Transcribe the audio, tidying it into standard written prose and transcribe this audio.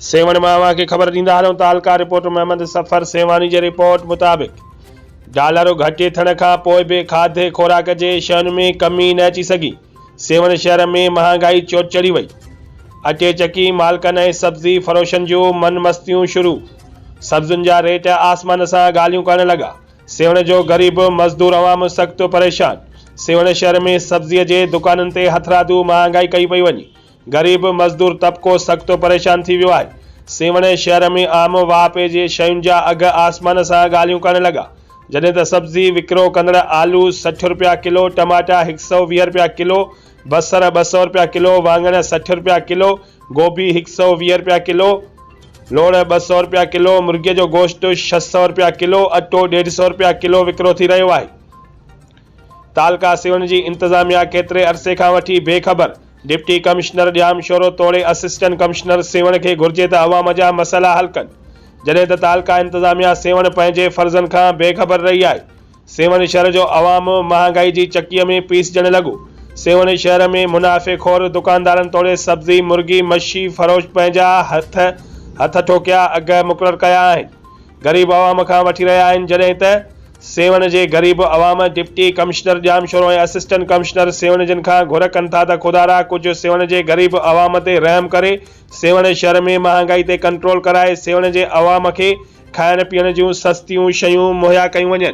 सेवण में अवां खे ख़बर ॾींदा हलूं। तालका रिपोर्टर मोहम्मद सफ़र सेवानी जे रिपोर्ट मुताबिक़ डॉलर घटि थियण खां पोइ बि खाधे खोराक जे शयुनि में कमी न अची सघी। सेवण शहर में महांगाई चोट चढ़ी वई। अटे चकी मालिकनि ऐं सब्ज़ी फरोशनि जूं मन मस्तियूं शुरू। सब्ज़ियुनि जा रेट आसमान सां ॻाल्हियूं करण लॻा। सेवण जो ग़रीब मज़दूर अवाम सख़्त परेशान। सेवण शहर में सब्ज़ीअ जे दुकाननि ते हथरादू महांगाई कई पई वञे। ग़रीब मज़दूर तबिको सख़्त परेशान थी वियो आहे। सेवण शहर में आम वापे जे शयुनि जा अघ आसमान सां ॻाल्हियूं करण लॻा। जॾहिं त सब्ज़ी विकिरो कंदड़ आलू 60 रुपया किलो, टमाटा 120 रुपया किलो, बसर 200 रुपया किलो, वाङण 60 रुपया किलो, गोभी 120 रुपया किलो, लोड़ 200 रुपया किलो, मुर्गीअ जो गोश्त 600 रुपया किलो, अटो 150 रुपया किलो विकिरो थी रहियो आहे। तालका सेवण जी इंतज़ामिया केतिरे अरसे खां वठी बेख़बर। डिप्टी कमिश्नर ॼाम शोरो तोड़े असिस्टेंट कमिश्नर सेवण खे घुर्जे त अवाम जा मसइला हल कनि। जॾहिं त तालका इंतज़ामिया सेवण पंहिंजे फ़र्ज़नि खां बेख़बर रही आहे। सेवण शहर जो अवाम महांगाई जी चकीअ में पीसजण लॻो। सेवण शहर में मुनाफ़ेखोर दुकानदारनि तोड़े सब्ज़ी, मुर्गी, मच्छी फरोश पंहिंजा हथ ठोकिया अघ मुक़रर कया आहिनि। ग़रीब अवाम खां वठी रहिया आहिनि। जॾहिं त सेवण जे ग़रीब अवाम डिप्टी कमिश्नर ॼाम शोरो ऐं असिस्टेंट कमिश्नर सेवण जिन खां घुर कनि था त ख़ुदारा कुझु सेवण जे ग़रीब अवाम ते रहम करे सेवण शहर में महांगाई ते कंट्रोल कराए सेवण जे अवाम खे खाइण पीअण जूं सस्तियूं शयूं मुहैया कयूं वञनि।